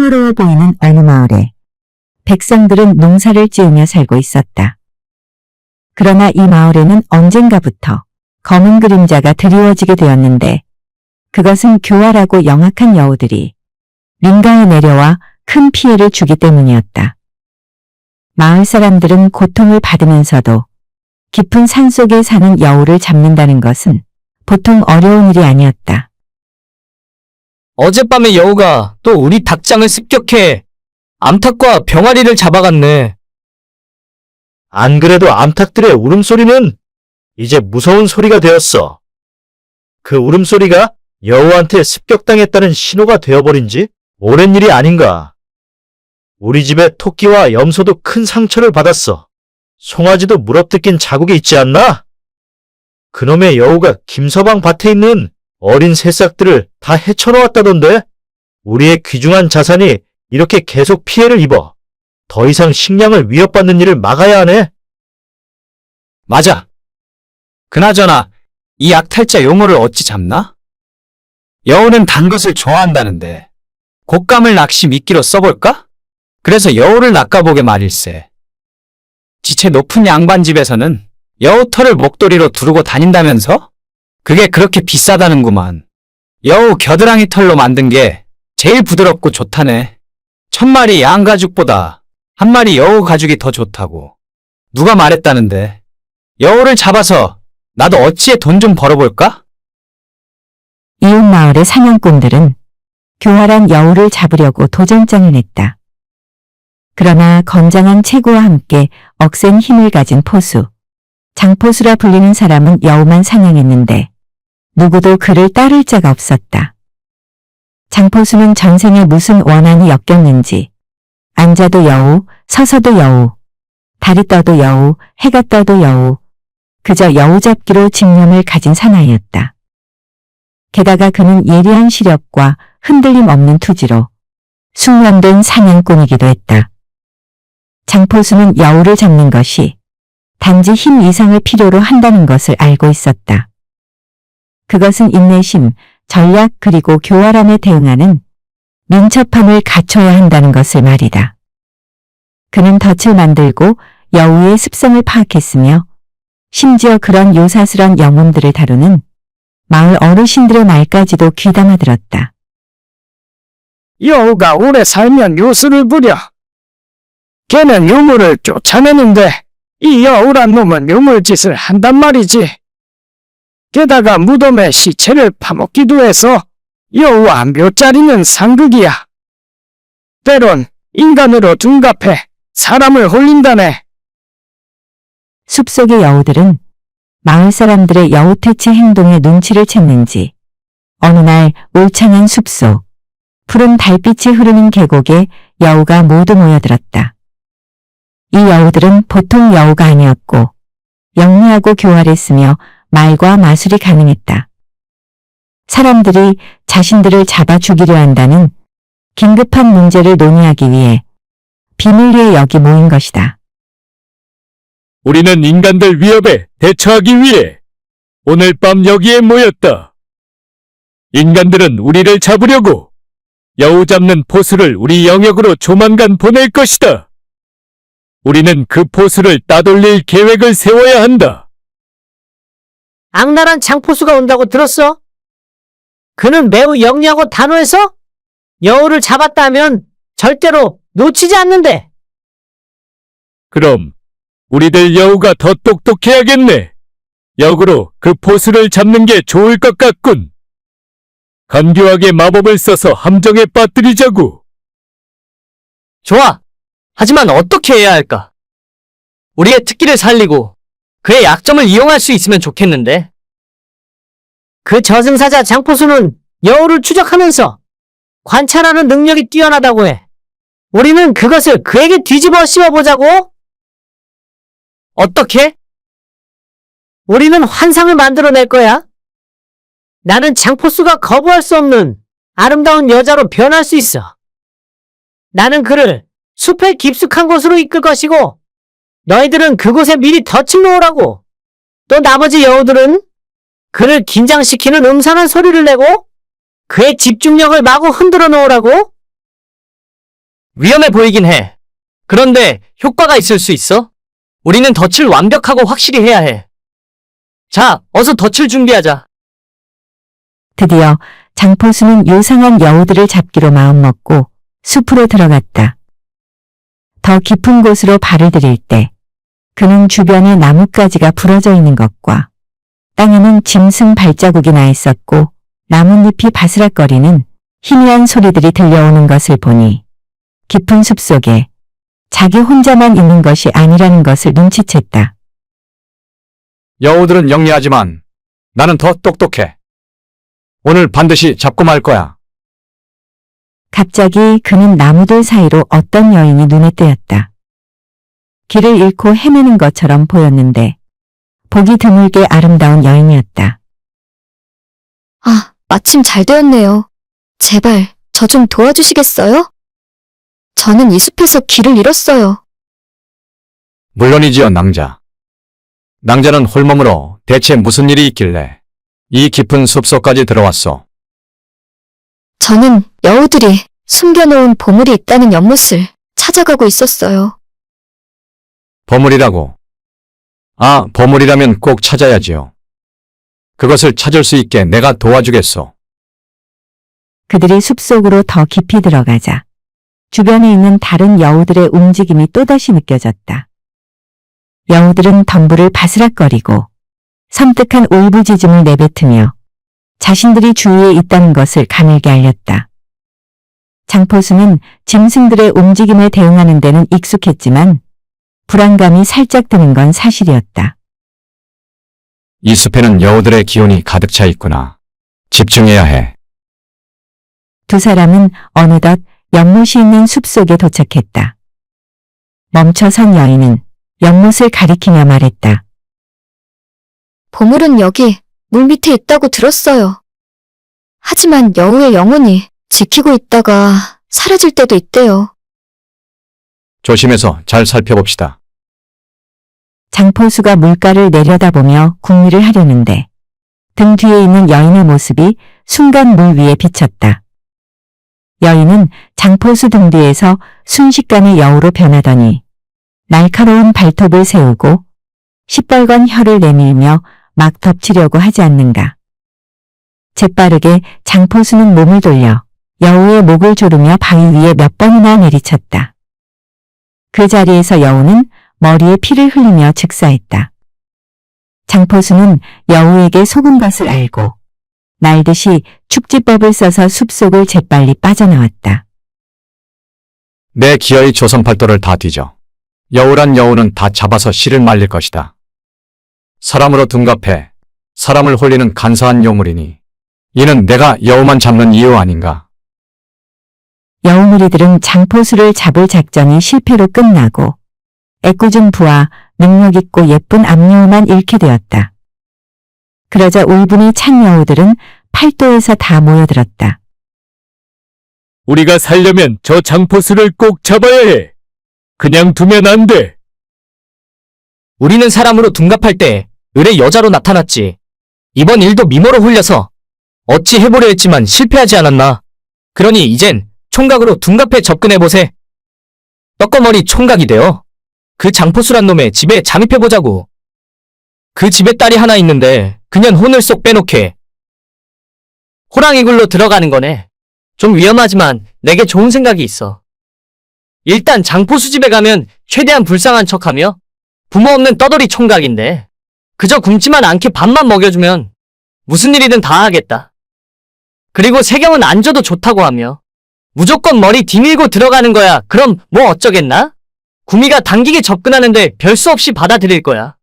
평화로워 보이는 어느 마을에 백성들은 농사를 지으며 살고 있었다. 그러나 이 마을에는 언젠가부터 검은 그림자가 드리워지게 되었는데 그것은 교활하고 영악한 여우들이 민가에 내려와 큰 피해를 주기 때문이었다. 마을 사람들은 고통을 받으면서도 깊은 산속에 사는 여우를 잡는다는 것은 보통 어려운 일이 아니었다. 어젯밤에 여우가 또 우리 닭장을 습격해 암탉과 병아리를 잡아갔네. 안 그래도 암탉들의 울음소리는 이제 무서운 소리가 되었어. 그 울음소리가 여우한테 습격당했다는 신호가 되어버린 지 오랜 일이 아닌가. 우리 집에 토끼와 염소도 큰 상처를 받았어. 송아지도 물어뜯긴 자국이 있지 않나? 그놈의 여우가 김서방 밭에 있는 어린 새싹들을 다 헤쳐놓았다던데? 우리의 귀중한 자산이 이렇게 계속 피해를 입어 더 이상 식량을 위협받는 일을 막아야 하네. 맞아. 그나저나 이 약탈자 용어를 어찌 잡나? 여우는 단 것을 좋아한다는데 곶감을 낚시 미끼로 써볼까? 그래서 여우를 낚아보게 말일세. 지체 높은 양반집에서는 여우 털을 목도리로 두르고 다닌다면서? 그게 그렇게 비싸다는구만. 여우 겨드랑이 털로 만든 게 제일 부드럽고 좋다네. 1000마리 양가죽보다 1마리 여우 가죽이 더 좋다고. 누가 말했다는데. 여우를 잡아서 나도 어찌에 돈 좀 벌어볼까? 이웃 마을의 사냥꾼들은 교활한 여우를 잡으려고 도전장을 냈다. 그러나 건장한 체구와 함께 억센 힘을 가진 포수, 장포수라 불리는 사람은 여우만 사냥했는데 누구도 그를 따를 자가 없었다. 장포수는 전생에 무슨 원한이 엮였는지 앉아도 여우, 서서도 여우, 달이 떠도 여우, 해가 떠도 여우, 그저 여우 잡기로 집념을 가진 사나이였다. 게다가 그는 예리한 시력과 흔들림 없는 투지로 숙련된 사냥꾼이기도 했다. 장포수는 여우를 잡는 것이 단지 힘 이상을 필요로 한다는 것을 알고 있었다. 그것은 인내심, 전략 그리고 교활함에 대응하는 민첩함을 갖춰야 한다는 것을 말이다. 그는 덫을 만들고 여우의 습성을 파악했으며 심지어 그런 요사스런 영혼들을 다루는 마을 어르신들의 말까지도 귀담아 들었다. 여우가 오래 살면 요술을 부려. 걔는 유물을 쫓아내는데 이 여우란 놈은 유물짓을 한단 말이지. 게다가 무덤에 시체를 파먹기도 해서 여우 한 묘짜리는 상극이야. 때론 인간으로 둔갑해 사람을 홀린다네. 숲속의 여우들은 마을 사람들의 여우퇴치 행동에 눈치를 챘는지 어느 날 울창한 숲속, 푸른 달빛이 흐르는 계곡에 여우가 모두 모여들었다. 이 여우들은 보통 여우가 아니었고 영리하고 교활했으며 말과 마술이 가능했다. 사람들이 자신들을 잡아 죽이려 한다는 긴급한 문제를 논의하기 위해 비밀리에 여기 모인 것이다. 우리는 인간들 위협에 대처하기 위해 오늘 밤 여기에 모였다. 인간들은 우리를 잡으려고 여우 잡는 포수를 우리 영역으로 조만간 보낼 것이다. 우리는 그 포수를 따돌릴 계획을 세워야 한다. 악랄한 장포수가 온다고 들었어? 그는 매우 영리하고 단호해서 여우를 잡았다 하면 절대로 놓치지 않는데. 그럼 우리들 여우가 더 똑똑해야겠네. 역으로 그 포수를 잡는 게 좋을 것 같군. 간교하게 마법을 써서 함정에 빠뜨리자고. 좋아. 하지만 어떻게 해야 할까? 우리의 특기를 살리고 그의 약점을 이용할 수 있으면 좋겠는데. 그 저승사자 장포수는 여우를 추적하면서 관찰하는 능력이 뛰어나다고 해. 우리는 그것을 그에게 뒤집어 씌워보자고. 어떻게? 우리는 환상을 만들어낼 거야. 나는 장포수가 거부할 수 없는 아름다운 여자로 변할 수 있어. 나는 그를 숲의 깊숙한 곳으로 이끌 것이고 너희들은 그곳에 미리 덫을 놓으라고. 또 나머지 여우들은 그를 긴장시키는 음산한 소리를 내고 그의 집중력을 마구 흔들어 놓으라고. 위험해 보이긴 해. 그런데 효과가 있을 수 있어? 우리는 덫을 완벽하고 확실히 해야 해. 자, 어서 덫을 준비하자. 드디어 장포수는 요상한 여우들을 잡기로 마음먹고 숲으로 들어갔다. 더 깊은 곳으로 발을 들일 때 그는 주변에 나뭇가지가 부러져 있는 것과 땅에는 짐승 발자국이 나 있었고 나뭇잎이 바스락거리는 희미한 소리들이 들려오는 것을 보니 깊은 숲속에 자기 혼자만 있는 것이 아니라는 것을 눈치챘다. 여우들은 영리하지만 나는 더 똑똑해. 오늘 반드시 잡고 말 거야. 갑자기 그는 나무들 사이로 어떤 여인이 눈에 띄었다. 길을 잃고 헤매는 것처럼 보였는데 보기 드물게 아름다운 여인이었다. 아, 마침 잘 되었네요. 제발, 저 좀 도와주시겠어요? 저는 이 숲에서 길을 잃었어요. 물론이지요, 낭자. 낭자는 홀몸으로 대체 무슨 일이 있길래 이 깊은 숲속까지 들어왔소. 저는 여우들이 숨겨놓은 보물이 있다는 연못을 찾아가고 있었어요. 보물이라고. 아, 보물이라면 꼭 찾아야지요. 그것을 찾을 수 있게 내가 도와주겠소. 그들이 숲속으로 더 깊이 들어가자 주변에 있는 다른 여우들의 움직임이 또다시 느껴졌다. 여우들은 덤불을 바스락거리고 섬뜩한 울부짖음을 내뱉으며 자신들이 주위에 있다는 것을 가늘게 알렸다. 장포수는 짐승들의 움직임에 대응하는 데는 익숙했지만 불안감이 살짝 드는 건 사실이었다. 이 숲에는 여우들의 기운이 가득 차 있구나. 집중해야 해. 두 사람은 어느덧 연못이 있는 숲속에 도착했다. 멈춰선 여인은 연못을 가리키며 말했다. 보물은 여기 물 밑에 있다고 들었어요. 하지만 여우의 영혼이 지키고 있다가 사라질 때도 있대요. 조심해서 잘 살펴봅시다. 장포수가 물가를 내려다보며 궁리를 하려는데 등 뒤에 있는 여인의 모습이 순간 물 위에 비쳤다. 여인은 장포수 등 뒤에서 순식간에 여우로 변하더니 날카로운 발톱을 세우고 시뻘건 혀를 내밀며 막 덮치려고 하지 않는가. 재빠르게 장포수는 몸을 돌려 여우의 목을 조르며 바위 위에 몇 번이나 내리쳤다. 그 자리에서 여우는 머리에 피를 흘리며 즉사했다. 장포수는 여우에게 속은 것을 알고 날듯이 축지법을 써서 숲속을 재빨리 빠져나왔다. 내 기어이 조선팔도를 다 뒤져. 여우란 여우는 다 잡아서 실을 말릴 것이다. 사람으로 둔갑해 사람을 홀리는 간사한 요물이니 이는 내가 여우만 잡는 이유 아닌가. 여우무리들은 장포수를 잡을 작전이 실패로 끝나고 애꿎은 부와 능력 있고 예쁜 암여우만 잃게 되었다. 그러자 울분이 찬 여우들은 팔도에서 다 모여들었다. 우리가 살려면 저 장포수를 꼭 잡아야 해. 그냥 두면 안 돼. 우리는 사람으로 둔갑할 때 을의 여자로 나타났지. 이번 일도 미모로 홀려서 어찌 해보려 했지만 실패하지 않았나. 그러니 이젠 총각으로 둔갑해 접근해보세. 떡거머리 총각이 되어 그 장포수란 놈의 집에 잠입해보자고. 그 집에 딸이 하나 있는데 그년 혼을 쏙 빼놓게. 호랑이 굴로 들어가는 거네. 좀 위험하지만 내게 좋은 생각이 있어. 일단 장포수 집에 가면 최대한 불쌍한 척하며 부모 없는 떠돌이 총각인데 그저 굶지만 않게 밥만 먹여주면 무슨 일이든 다 하겠다. 그리고 세경은 안 줘도 좋다고 하며 무조건 머리 뒤밀고 들어가는 거야. 그럼 뭐 어쩌겠나? 구미가 당기게 접근하는데 별 수 없이 받아들일 거야.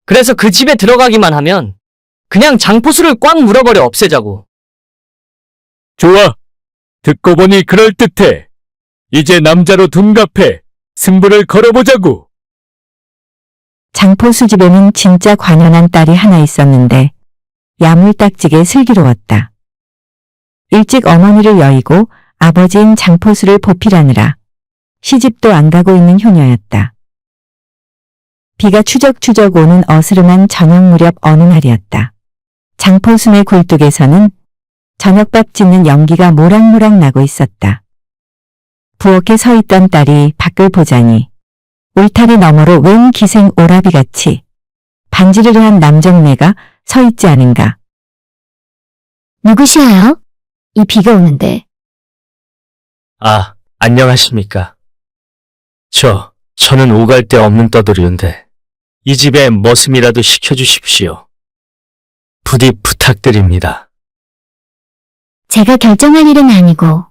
그래서 그 집에 들어가기만 하면 그냥 장포수를 꽉 물어버려 없애자고. 좋아. 듣고 보니 그럴듯해. 이제 남자로 둔갑해 승부를 걸어보자고. 장포수 집에는 진짜 관연한 딸이 하나 있었는데 야물딱지게 슬기로웠다. 일찍 어머니를 여의고 아버지인 장포수를 보필하느라 시집도 안 가고 있는 효녀였다. 비가 추적추적 오는 어스름한 저녁 무렵 어느 날이었다. 장포수네 굴뚝에서는 저녁밥 짓는 연기가 모락모락 나고 있었다. 부엌에 서 있던 딸이 밖을 보자니 울타리 너머로 웬 기생 오라비같이 반지르르한 남정네가 서 있지 않은가. 누구시아요? 이 비가 오는데. 아, 안녕하십니까. 저는 오갈 데 없는 떠돌이인데 이 집에 머슴이라도 시켜주십시오. 부디 부탁드립니다. 제가 결정할 일은 아니고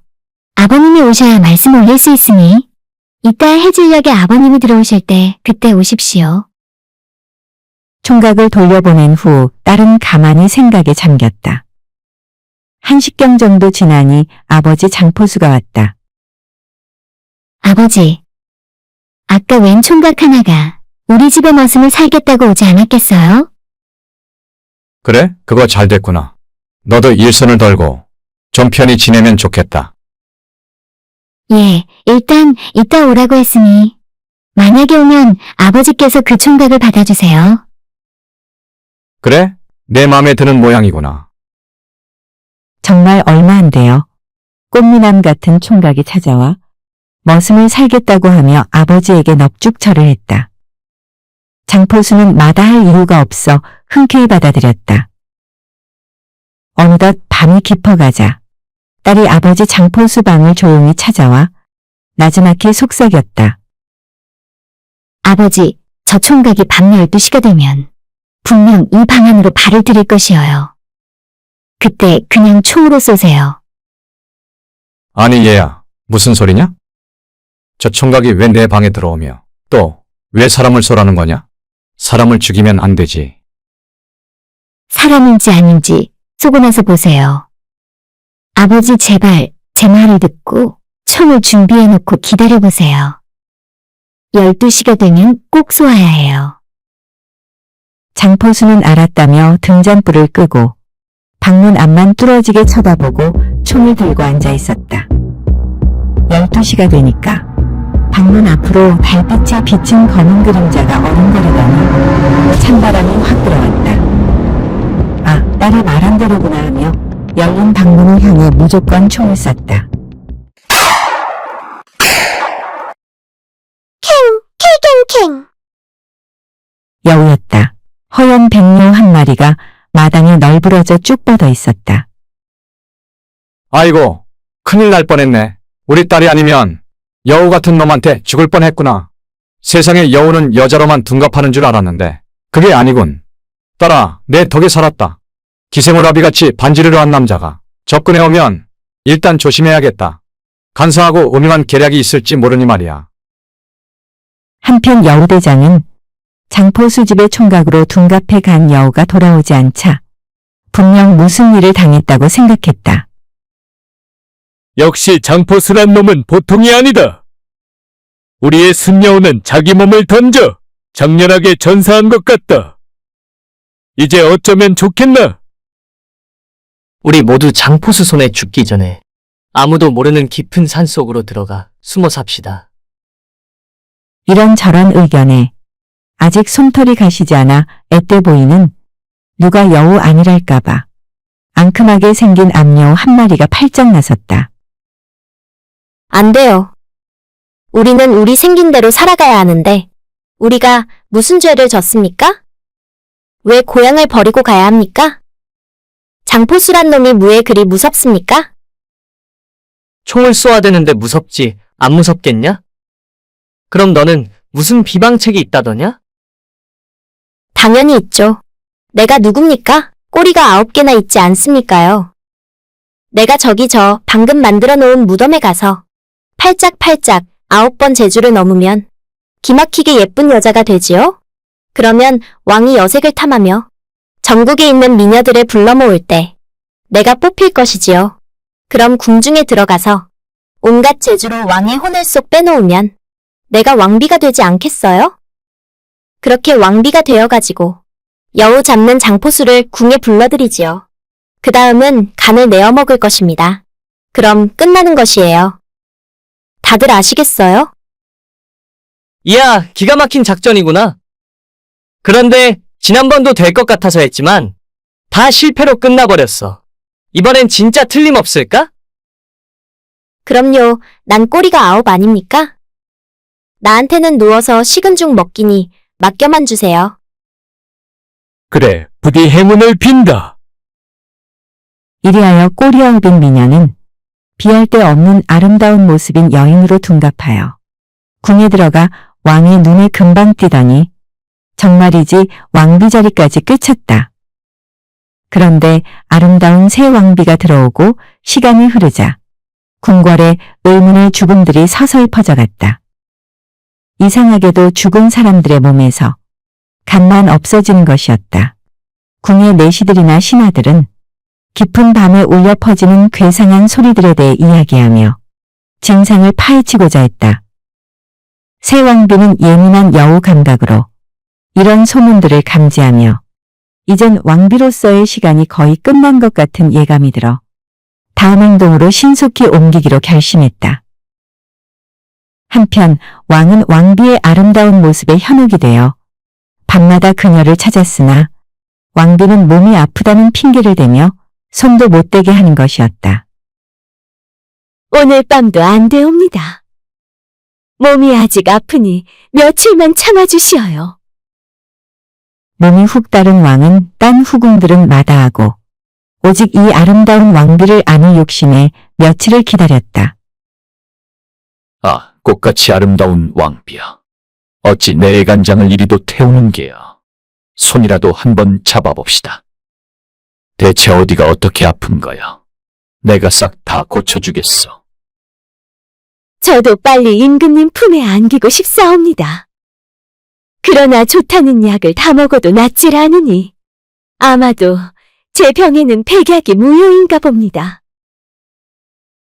아버님이 오셔야 말씀 올릴 수 있으니 이따 해질녘에 아버님이 들어오실 때 그때 오십시오. 총각을 돌려보낸 후 딸은 가만히 생각에 잠겼다. 1시경 정도 지나니 아버지 장포수가 왔다. 아버지, 아까 웬 총각 하나가 우리 집에 머슴을 살겠다고 오지 않았겠어요? 그래? 그거 잘 됐구나. 너도 일손을 덜고 좀 편히 지내면 좋겠다. 예, 일단 이따 오라고 했으니 만약에 오면 아버지께서 그 총각을 받아주세요. 그래? 내 맘에 드는 모양이구나. 정말 얼마 안 돼요. 꽃미남 같은 총각이 찾아와 머슴을 살겠다고 하며 아버지에게 넙죽절을 했다. 장포수는 마다할 이유가 없어 흔쾌히 받아들였다. 어느덧 밤이 깊어가자 딸이 아버지 장포수 방을 조용히 찾아와 나지막히 속삭였다. 아버지, 저 총각이 밤 12시가 되면 분명 이 방 안으로 발을 들일 것이어요. 그때 그냥 총으로 쏘세요. 아니 얘야, 무슨 소리냐? 저 총각이 왜 내 방에 들어오며 또 왜 사람을 쏘라는 거냐? 사람을 죽이면 안 되지. 사람인지 아닌지 쏘고 나서 보세요. 아버지 제발 제 말을 듣고 총을 준비해놓고 기다려보세요. 12시가 되면 꼭 쏘아야 해요. 장포수는 알았다며 등잔불을 끄고 방문 앞만 뚫어지게 쳐다보고 총을 들고 앉아 있었다. 12시가 되니까 방문 앞으로 달빛에 비친 검은 그림자가 어른거리더니 찬바람이 확 들어왔다. 아, 딸이 말한 대로구나 하며 열린 방문을 향해 무조건 총을 쐈다. 캥! 여우였다. 허연 백료 한 마리가 마당에 널브러져 쭉 뻗어 있었다. 아이고, 큰일 날 뻔했네. 우리 딸이 아니면 여우 같은 놈한테 죽을 뻔했구나. 세상에 여우는 여자로만 둔갑하는 줄 알았는데 그게 아니군. 딸아, 내 덕에 살았다. 기생오라비같이 반지르르한 남자가 접근해오면 일단 조심해야겠다. 간사하고 음흉한 계략이 있을지 모르니 말이야. 한편 여우대장은 장포수 집의 총각으로 둔갑해 간 여우가 돌아오지 않자 분명 무슨 일을 당했다고 생각했다. 역시 장포수란 놈은 보통이 아니다. 우리의 순여우는 자기 몸을 던져 장렬하게 전사한 것 같다. 이제 어쩌면 좋겠나? 우리 모두 장포수 손에 죽기 전에 아무도 모르는 깊은 산속으로 들어가 숨어 삽시다. 이런저런 의견에 아직 솜털이 가시지 않아 앳돼 보이는 누가 여우 아니랄까봐 앙큼하게 생긴 암여우 한 마리가 팔짝 나섰다. 안 돼요. 우리는 우리 생긴 대로 살아가야 하는데 우리가 무슨 죄를 졌습니까? 왜 고향을 버리고 가야 합니까? 장포수란 놈이 무에 그리 무섭습니까? 총을 쏘아야 되는데 무섭지 안 무섭겠냐? 그럼 너는 무슨 비방책이 있다더냐? 당연히 있죠. 내가 누굽니까? 꼬리가 9개나 있지 않습니까요? 내가 저기 저 방금 만들어 놓은 무덤에 가서 팔짝팔짝 9번 제주를 넘으면 기막히게 예쁜 여자가 되지요? 그러면 왕이 여색을 탐하며 전국에 있는 미녀들을 불러 모을 때 내가 뽑힐 것이지요. 그럼 궁중에 들어가서 온갖 제주로 왕의 혼을 쏙 빼놓으면 내가 왕비가 되지 않겠어요? 그렇게 왕비가 되어가지고 여우 잡는 장포수를 궁에 불러들이지요. 그 다음은 간을 내어 먹을 것입니다. 그럼 끝나는 것이에요. 다들 아시겠어요? 이야, 기가 막힌 작전이구나. 그런데 지난번도 될 것 같아서 했지만 다 실패로 끝나버렸어. 이번엔 진짜 틀림없을까? 그럼요, 난 꼬리가 9 아닙니까? 나한테는 누워서 식은 죽 먹기니 맡겨만 주세요. 그래, 부디 행운을 빈다. 이리하여 꼬리 9인 미녀는 비할 데 없는 아름다운 모습인 여인으로 둔갑하여 궁에 들어가 왕의 눈에 금방 띄더니 정말이지 왕비 자리까지 꿰찼다. 그런데 아름다운 새 왕비가 들어오고 시간이 흐르자 궁궐에 의문의 죽음들이 서서히 퍼져갔다. 이상하게도 죽은 사람들의 몸에서 간만 없어지는 것이었다. 궁의 내시들이나 신하들은 깊은 밤에 울려 퍼지는 괴상한 소리들에 대해 이야기하며 진상을 파헤치고자 했다. 새 왕비는 예민한 여우 감각으로 이런 소문들을 감지하며 이젠 왕비로서의 시간이 거의 끝난 것 같은 예감이 들어 다음 행동으로 신속히 옮기기로 결심했다. 한편 왕은 왕비의 아름다운 모습에 현혹이 되어 밤마다 그녀를 찾았으나 왕비는 몸이 아프다는 핑계를 대며 손도 못 대게 하는 것이었다. 오늘 밤도 안 되옵니다. 몸이 아직 아프니 며칠만 참아주시어요. 몸이 훅 다른 왕은 딴 후궁들은 마다하고 오직 이 아름다운 왕비를 안을 욕심에 며칠을 기다렸다. 아, 꽃같이 아름다운 왕비야. 어찌 내 애간장을 이리도 태우는 게야. 손이라도 한번 잡아봅시다. 대체 어디가 어떻게 아픈 거야? 내가 싹 다 고쳐주겠어. 저도 빨리 임금님 품에 안기고 싶사옵니다. 그러나 좋다는 약을 다 먹어도 낫질 않으니 아마도 제 병에는 백약이 무효인가 봅니다.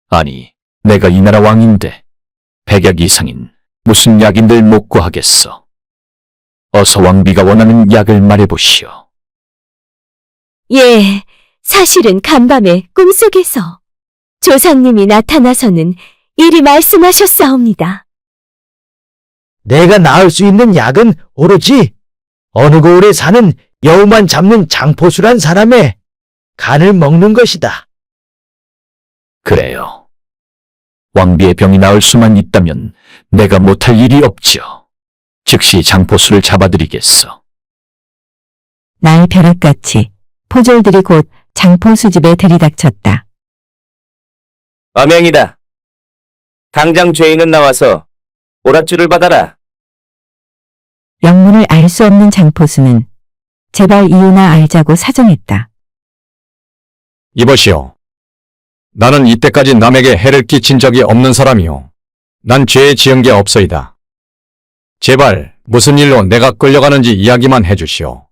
아니, 내가 이 나라 왕인데 백약 이상인 무슨 약인들 못 구하겠어. 어서 왕비가 원하는 약을 말해보시오. 예, 사실은 간밤에 꿈속에서 조상님이 나타나서는 이리 말씀하셨사옵니다. 내가 나을 수 있는 약은 오로지 어느 고을에 사는 여우만 잡는 장포수란 사람의 간을 먹는 것이다. 그래요. 왕비의 병이 나을 수만 있다면 내가 못할 일이 없지요. 즉시 장포수를 잡아드리겠어. 날 벼락같이 포졸들이 곧 장포수 집에 들이닥쳤다. 어명이다. 당장 죄인은 나와서 오랏줄을 받아라. 영문을 알 수 없는 장포수는 제발 이유나 알자고 사정했다. 이보시오. 나는 이때까지 남에게 해를 끼친 적이 없는 사람이오. 난 죄 지은 게 없어이다. 제발 무슨 일로 내가 끌려가는지 이야기만 해주시오.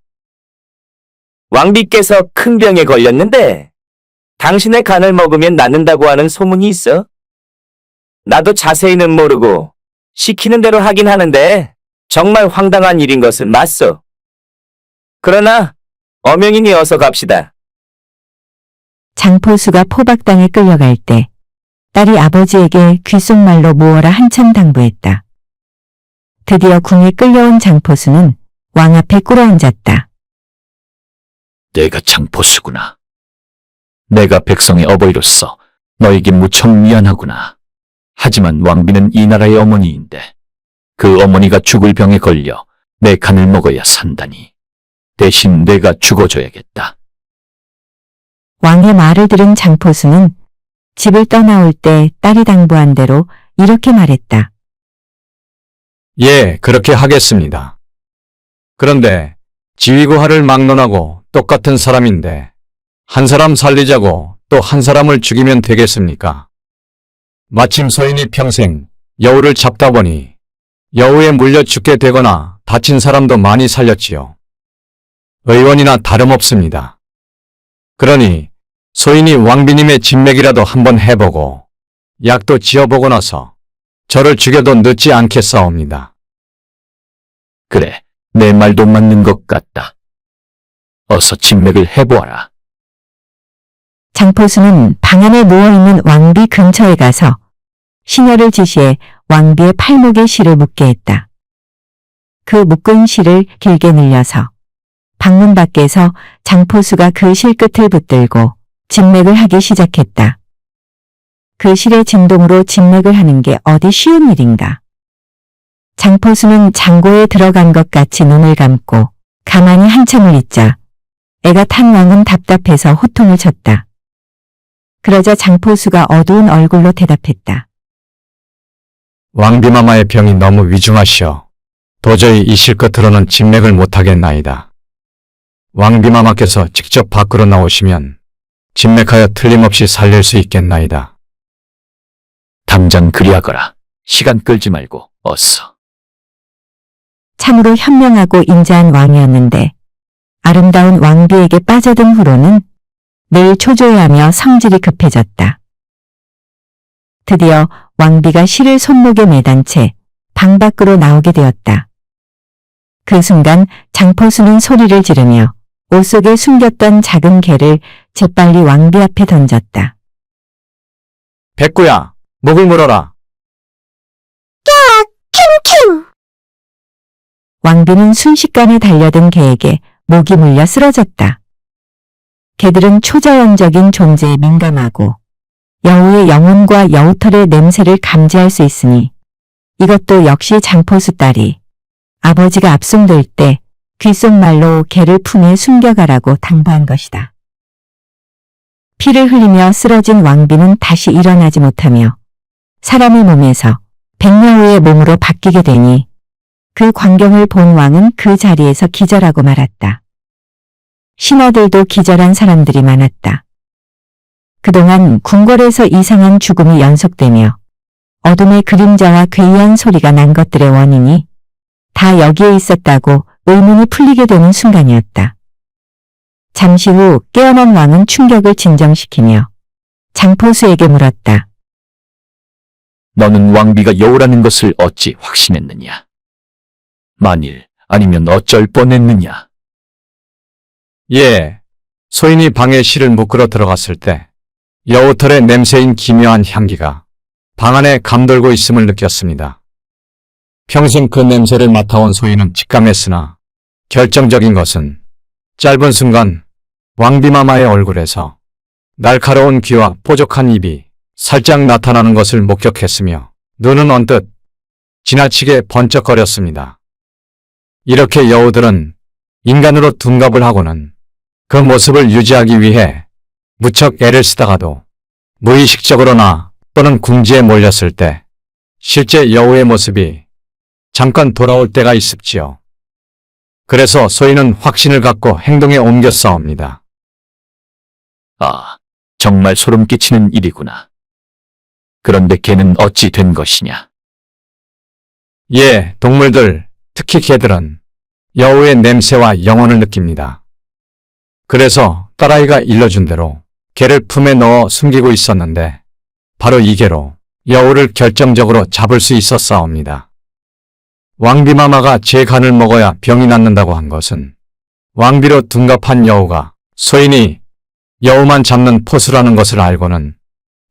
왕비께서 큰 병에 걸렸는데 당신의 간을 먹으면 낫는다고 하는 소문이 있어. 나도 자세히는 모르고 시키는 대로 하긴 하는데 정말 황당한 일인 것은 맞소. 그러나 어명이니 어서 갑시다. 장포수가 포박당에 끌려갈 때 딸이 아버지에게 귓속말로 모어라 한참 당부했다. 드디어 궁에 끌려온 장포수는 왕 앞에 꿇어앉았다. 내가 장포수구나. 내가 백성의 어버이로서 너에게 무척 미안하구나. 하지만 왕비는 이 나라의 어머니인데 그 어머니가 죽을 병에 걸려 내 간을 먹어야 산다니. 대신 내가 죽어줘야겠다. 왕의 말을 들은 장포수는 집을 떠나올 때 딸이 당부한 대로 이렇게 말했다. 예, 그렇게 하겠습니다. 그런데 지위고하를 막론하고 똑같은 사람인데 한 사람 살리자고 또 한 사람을 죽이면 되겠습니까? 마침 소인이 평생 여우를 잡다 보니 여우에 물려 죽게 되거나 다친 사람도 많이 살렸지요. 의원이나 다름없습니다. 그러니 소인이 왕비님의 진맥이라도 한번 해보고 약도 지어보고 나서 저를 죽여도 늦지 않겠사옵니다. 그래, 내 말도 맞는 것 같다. 어서 진맥을 해보아라. 장포수는 방 안에 누워있는 왕비 근처에 가서 시녀를 지시해 왕비의 팔목에 실을 묶게 했다. 그 묶은 실을 길게 늘려서 방문 밖에서 장포수가 그 실 끝을 붙들고 진맥을 하기 시작했다. 그 실의 진동으로 진맥을 하는 게 어디 쉬운 일인가. 장포수는 장고에 들어간 것 같이 눈을 감고 가만히 한참을 있자 애가 탄 왕은 답답해서 호통을 쳤다. 그러자 장포수가 어두운 얼굴로 대답했다. 왕비마마의 병이 너무 위중하시오. 도저히 이 실끝으로는 진맥을 못하겠나이다. 왕비마마께서 직접 밖으로 나오시면 진맥하여 틀림없이 살릴 수 있겠나이다. 당장 그리하거라. 시간 끌지 말고 어서. 참으로 현명하고 인자한 왕이었는데 아름다운 왕비에게 빠져든 후로는 늘 초조해하며 성질이 급해졌다. 드디어 왕비가 실을 손목에 매단 채 방 밖으로 나오게 되었다. 그 순간 장포수는 소리를 지르며 옷 속에 숨겼던 작은 개를 재빨리 왕비 앞에 던졌다. 백구야, 목을 물어라. 캥! 왕비는 순식간에 달려든 개에게 목이 물려 쓰러졌다. 개들은 초자연적인 존재에 민감하고 여우의 영혼과 여우털의 냄새를 감지할 수 있으니 이것도 역시 장포수 딸이 아버지가 압송될 때 귓속말로 개를 품에 숨겨가라고 당부한 것이다. 피를 흘리며 쓰러진 왕비는 다시 일어나지 못하며 사람의 몸에서 백여우의 몸으로 바뀌게 되니 그 광경을 본 왕은 그 자리에서 기절하고 말았다. 신하들도 기절한 사람들이 많았다. 그동안 궁궐에서 이상한 죽음이 연속되며 어둠의 그림자와 괴이한 소리가 난 것들의 원인이 다 여기에 있었다고 의문이 풀리게 되는 순간이었다. 잠시 후 깨어난 왕은 충격을 진정시키며 장포수에게 물었다. 너는 왕비가 여우라는 것을 어찌 확신했느냐? 만일 아니면 어쩔 뻔했느냐? 예, 소인이 방에 실을 묶으러 들어갔을 때 여우털의 냄새인 기묘한 향기가 방 안에 감돌고 있음을 느꼈습니다. 평생 그 냄새를 맡아온 소인은 직감했으나 결정적인 것은 짧은 순간 왕비마마의 얼굴에서 날카로운 귀와 뾰족한 입이 살짝 나타나는 것을 목격했으며 눈은 언뜻 지나치게 번쩍거렸습니다. 이렇게 여우들은 인간으로 둔갑을 하고는 그 모습을 유지하기 위해 무척 애를 쓰다가도 무의식적으로나 또는 궁지에 몰렸을 때 실제 여우의 모습이 잠깐 돌아올 때가 있습지요. 그래서 소인은 확신을 갖고 행동에 옮겨 싸웁니다. 아, 정말 소름 끼치는 일이구나. 그런데 걔는 어찌 된 것이냐? 예, 동물들, 특히 개들은 여우의 냄새와 영혼을 느낍니다. 그래서 딸아이가 일러준 대로 개를 품에 넣어 숨기고 있었는데 바로 이 개로 여우를 결정적으로 잡을 수 있었사옵니다. 왕비마마가 제 간을 먹어야 병이 낫는다고 한 것은 왕비로 둔갑한 여우가 소인이 여우만 잡는 포수라는 것을 알고는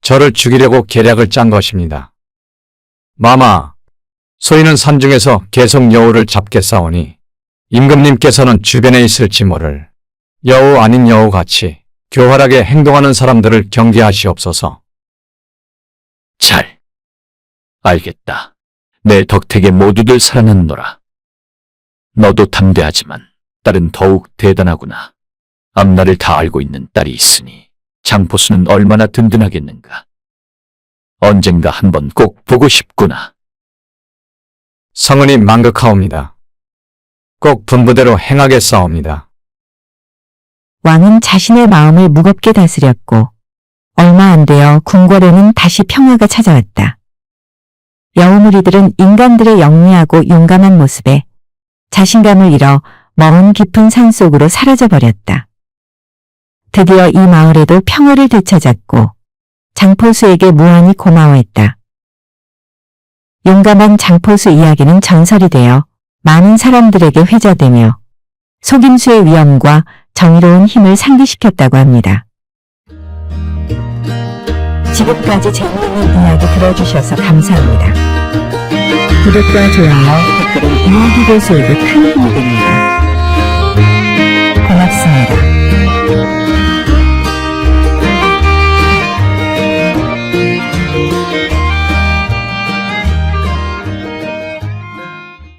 저를 죽이려고 계략을 짠 것입니다. 마마, 소인은 산중에서 계속 여우를 잡겠사오니 임금님께서는 주변에 있을지 모를 여우 아닌 여우같이 교활하게 행동하는 사람들을 경계하시옵소서. 잘 알겠다. 내 덕택에 모두들 살아났노라. 너도 담대하지만 딸은 더욱 대단하구나. 앞날을 다 알고 있는 딸이 있으니 장포수는 얼마나 든든하겠는가. 언젠가 한번 꼭 보고 싶구나. 성은이 만극하옵니다. 꼭 분부대로 행하겠사옵니다. 왕은 자신의 마음을 무겁게 다스렸고 얼마 안 되어 궁궐에는 다시 평화가 찾아왔다. 여우무리들은 인간들의 영리하고 용감한 모습에 자신감을 잃어 먼 깊은 산속으로 사라져버렸다. 드디어 이 마을에도 평화를 되찾았고 장포수에게 무한히 고마워했다. 용감한 장포수 이야기는 전설이 되어 많은 사람들에게 회자되며 속임수의 위엄과 정의로운 힘을 상기시켰다고 합니다. 지금까지 재미있는 이야기 들어주셔서 감사합니다. 구독과 좋아요, 댓글은 이야기고수에게 큰 힘이 됩니다.